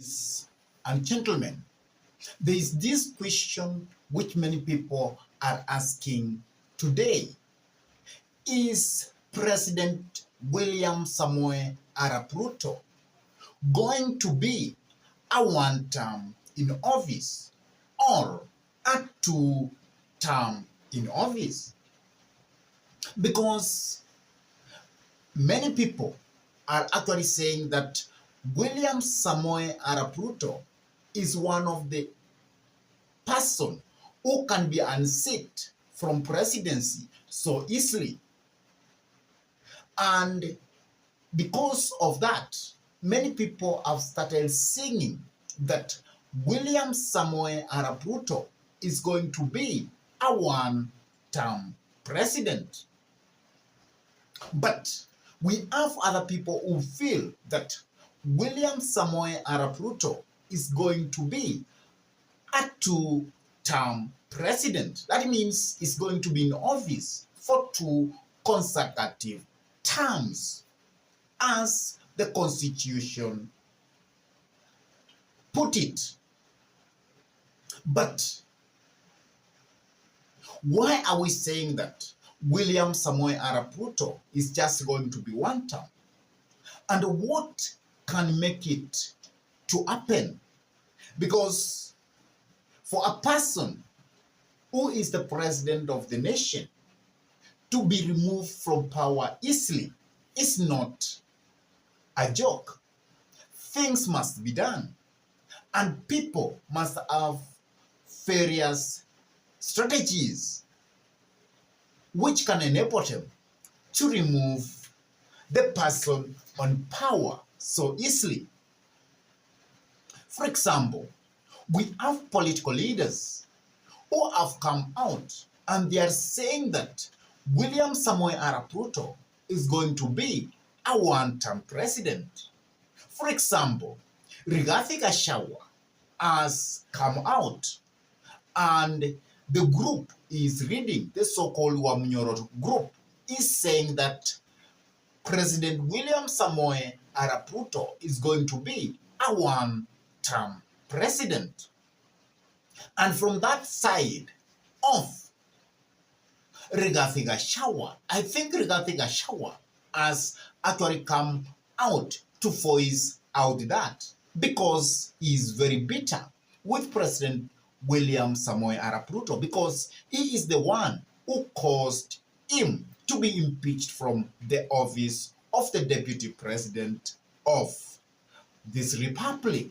Ladies and gentlemen, there is this question which many people are asking today. Is President William Samoei Arap Ruto going to be a one-term in office or a two-term in office? Because many people are actually saying that William Samoei Arap Ruto is one of the person who can be unseated from presidency so easily. And because of that, many people have started singing that William Samoei Arap Ruto is going to be a one-term president. But we have other people who feel that William Samoei Arap Ruto is going to be a two-term president. That means he's going to be in office for two consecutive terms, as the Constitution put it. But why are we saying that William Samoei Arap Ruto is just going to be one term? And what can make it to happen? Because for a person who is the president of the nation to be removed from power easily is not a joke. Things must be done, and people must have various strategies which can enable them to remove the person on power so easily. For example, we have political leaders who have come out and they are saying that William Samoei Arap Ruto is going to be a one-term president. For example, Rigathi Gachagua has come out and the group is reading, the so-called Wamnyoro group is saying that President William Samoei Arap Ruto is going to be a one-term president. And from that side of Rigathi Gachagua, I think Rigathi Gachagua has actually come out to voice out that because he is very bitter with President William Samoei Arap Ruto because he is the one who caused him to be impeached from the office of the deputy president of this republic.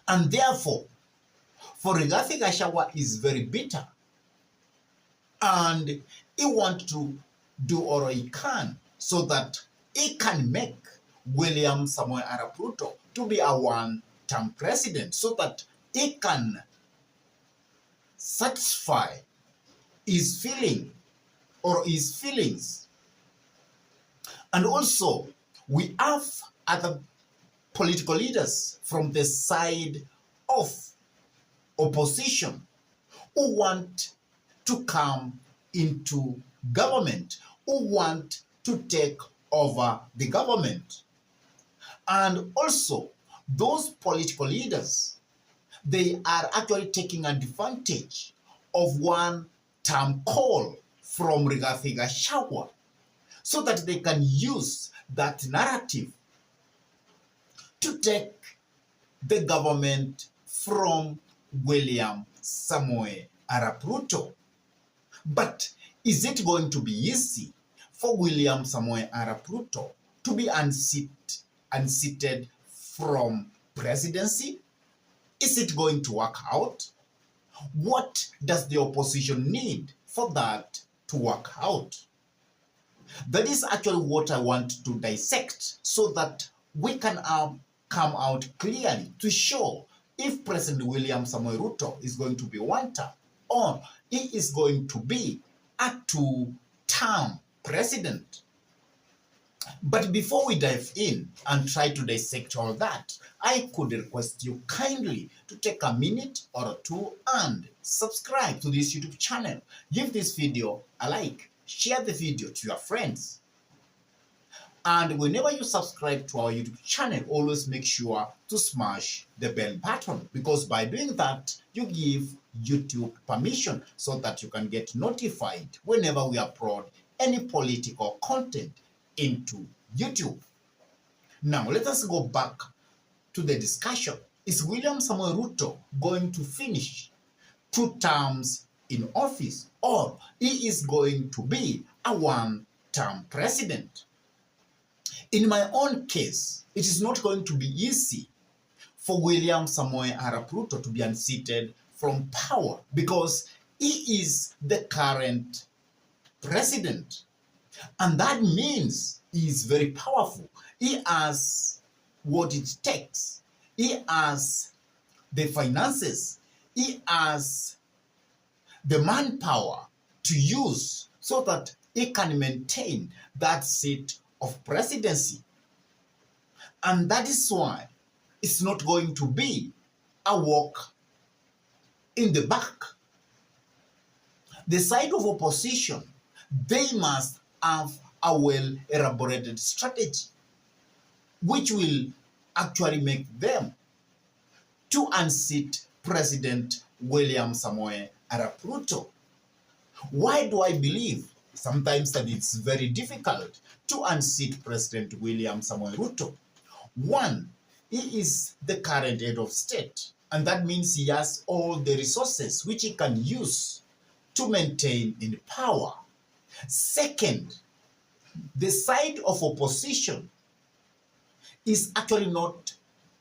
And therefore, for Rigathi Gachagua is very bitter and he wants to do all he can so that he can make William Samoei Arap Ruto to be a one-term president so that he can satisfy his feeling or his feelings. And also, we have other political leaders from the side of opposition who want to come into government, who want to take over the government. And also, those political leaders, they are actually taking advantage of one-term call from Rigathi Gachagua so that they can use that narrative to take the government from William Samoei Arap Ruto. But is it going to be easy for William Samoei Arap Ruto to be unseated from presidency? Is it going to work out? What does the opposition need for that to work out? That is actually what I want to dissect so that we can come out clearly to show if President William Samoei Ruto is going to be one term or he is going to be a two-term president. But before we dive in and try to dissect all that, I could request you kindly to take a minute or two and subscribe to this YouTube channel. Give this video a like, share the video to your friends. And whenever you subscribe to our YouTube channel, always make sure to smash the bell button, because by doing that, you give YouTube permission so that you can get notified whenever we upload any political content into YouTube. Now, let us go back to the discussion. Is William Samoei Ruto going to finish 2 terms in office, or he is going to be a one-term president? In my own case, it is not going to be easy for William Samoei Arap Ruto to be unseated from power, because he is the current president. And that means he is very powerful. He has what it takes. He has the finances. He has the manpower to use so that he can maintain that seat of presidency. And that is why it's not going to be a walk in the back. The side of opposition, they must have a well-elaborated strategy which will actually make them to unseat President William Samoei Arap Ruto. Why do I believe sometimes that it's very difficult to unseat President William Samoei Ruto? One, he is the current head of state, and that means he has all the resources which he can use to maintain in power. Second, the side of opposition is actually not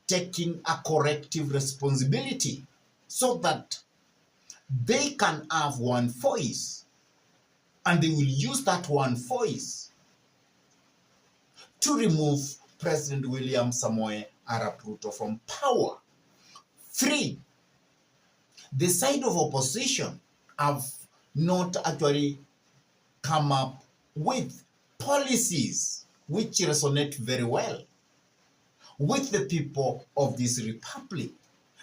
taking a corrective responsibility so that they can have one voice, and they will use that one voice to remove President William Samoei Arap Ruto from power. 3, the side of opposition have not actually come up with policies which resonate very well with the people of this republic.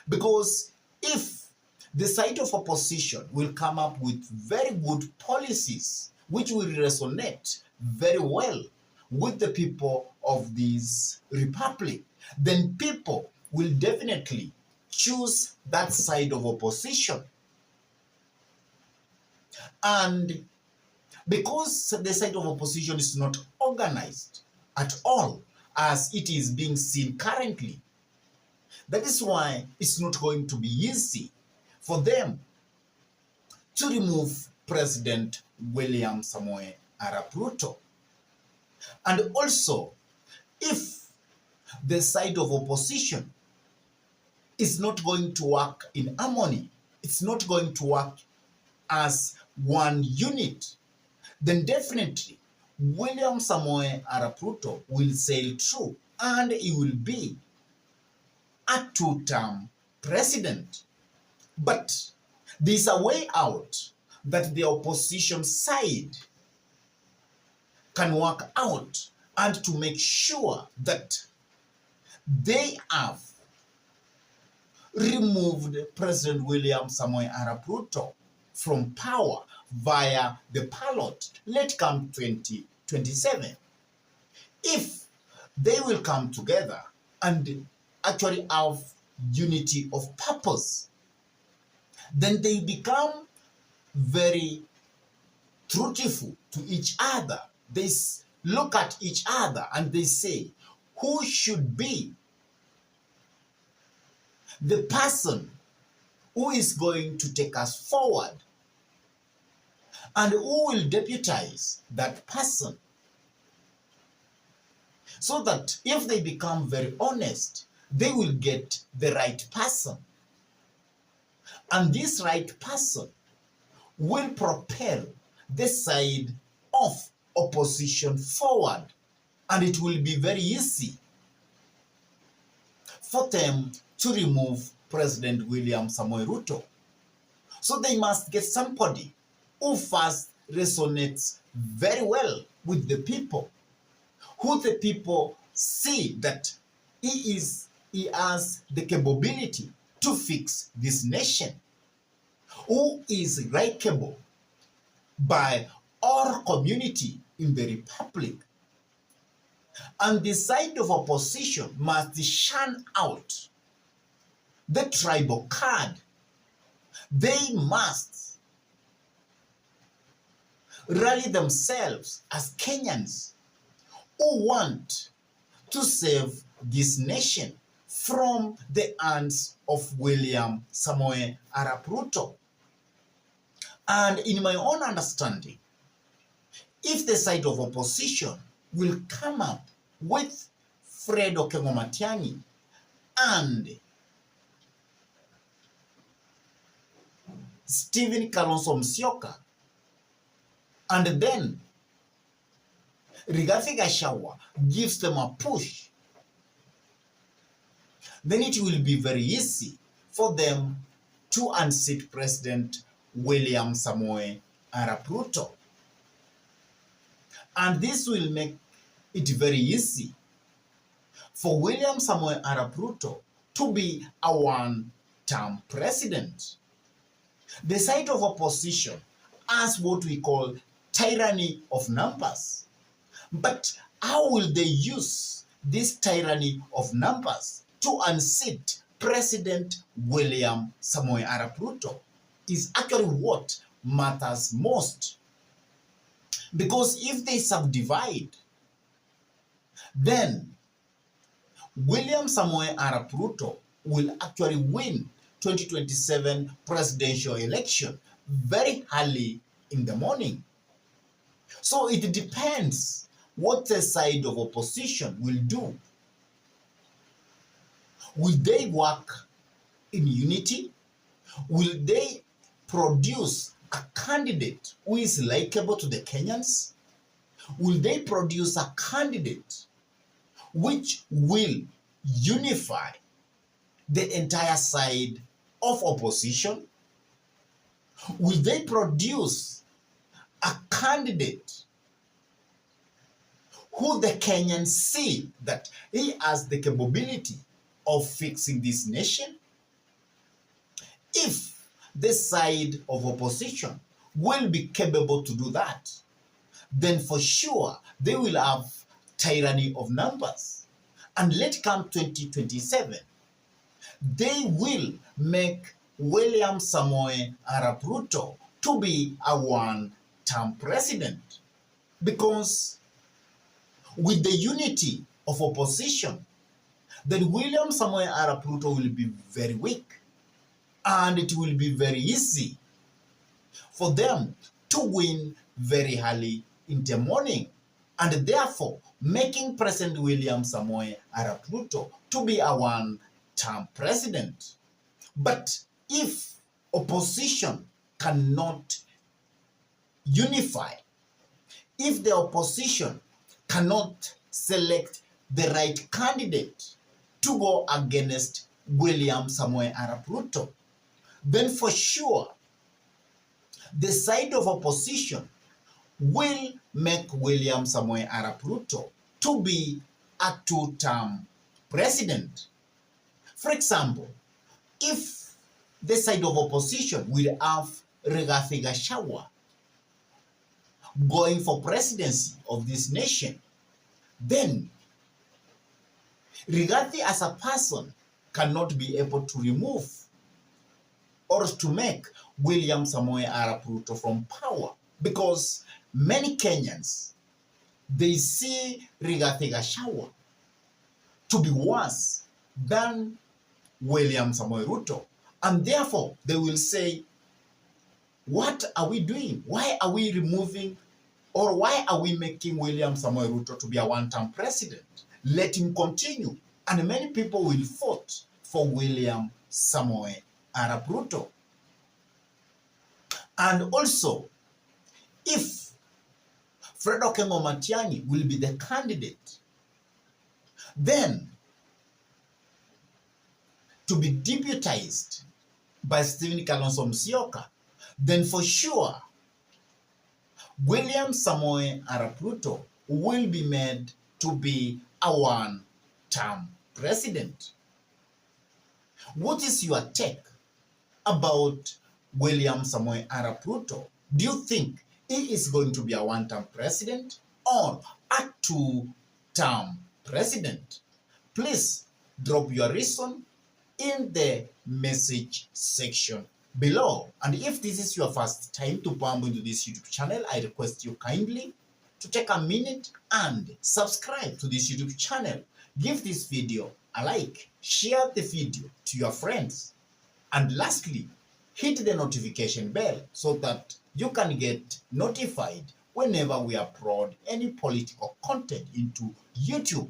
Because if the side of opposition will come up with very good policies which will resonate very well with the people of this republic, then people will definitely choose that side of opposition. And because the side of opposition is not organized at all, as it is being seen currently, that is why it's not going to be easy for them to remove President William Samoei Arap Ruto. And also, if the side of opposition is not going to work in harmony, it's not going to work as one unit, then definitely William Samoei Arap Ruto will sail through and he will be a 2-term president. But there's a way out that the opposition side can work out, and to make sure that they have removed President William Samoei Arap Ruto from power via the ballot late come 2027. If they will come together and actually have unity of purpose, then they become very truthful to each other. They look at each other and they say, who should be the person who is going to take us forward, and who will deputize that person, so that if they become very honest, they will get the right person. And this right person will propel the side of opposition forward, and it will be very easy for them to remove President William Samoei Ruto. So they must get somebody who first resonates very well with the people, who the people see that he has the capability to fix this nation, who is likable by our community in the republic. And the side of opposition must shun out the tribal card. They must rally themselves as Kenyans who want to save this nation from the hands of William Samoei Arap Ruto. And in my own understanding, if the side of opposition will come up with Fred Okengo Matiang'i and Stephen Kalonzo Musyoka, and then Rigathi Gachagua gives them a push, then it will be very easy for them to unseat President William Samoei Arap Ruto. And this will make it very easy for William Samoei Arap Ruto to be a one-term president. The side of opposition has what we call tyranny of numbers. But how will they use this tyranny of numbers to unseat President William Samoei Arap Ruto is actually what matters most. Because if they subdivide, then William Samoei Arap Ruto will actually win 2027 presidential election very early in the morning. So it depends what the side of opposition will do. Will they work in unity? Will they produce a candidate who is likable to the Kenyans? Will they produce a candidate which will unify the entire side of opposition? Will they produce a candidate who the Kenyans see that he has the capability of fixing this nation? If the side of opposition will be capable to do that, then for sure they will have tyranny of numbers. And let come 2027, they will make William Samoei Arap Ruto to be a one-term president. Because with the unity of opposition, then William Samoei Arap Ruto will be very weak. And it will be very easy for them to win very early in the morning, and therefore making President William Samoei Arap Ruto to be a one-term president. But if opposition cannot unify, if the opposition cannot select the right candidate to go against William Samoei Arap Ruto, then for sure the side of opposition will make William Samoei Arap Ruto to be a two-term president. For example, if the side of opposition will have Rigathi Gachagua going for presidency of this nation, then Rigathi as a person cannot be able to remove or to make William Samoei Arap Ruto from power, because many Kenyans, they see Rigathi Gachagua to be worse than William Samoei Ruto, and therefore they will say, what are we doing? Why are we removing, or why are we making William Samoei Ruto to be a one-term president? Let him continue. And many people will vote for William Samoei Arap Ruto. And also, if Fred Okengo Matiang'i will be the candidate, then to be deputized by Stephen Kalonzo Musyoka, then for sure William Samoei Arap Ruto will be made to be a one-term president. What is your take about William Samoei Arap Ruto? Do you think he is going to be a one-term president or a two-term term president? Please drop your reason in the message section below. And if this is your first time to bump into this YouTube channel, I request you kindly to take a minute and subscribe to this YouTube channel. Give this video a like, share the video to your friends, and lastly, hit the notification bell so that you can get notified whenever we upload any political content into YouTube.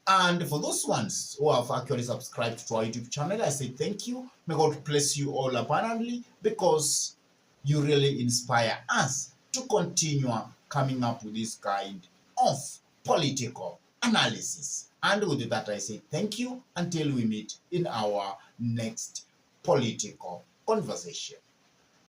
And for those ones who have actually subscribed to our YouTube channel, I say thank you. May God bless you all abundantly, because you really inspire us to continue coming up with this kind of political analysis. And with that, I say thank you until we meet in our next political conversation.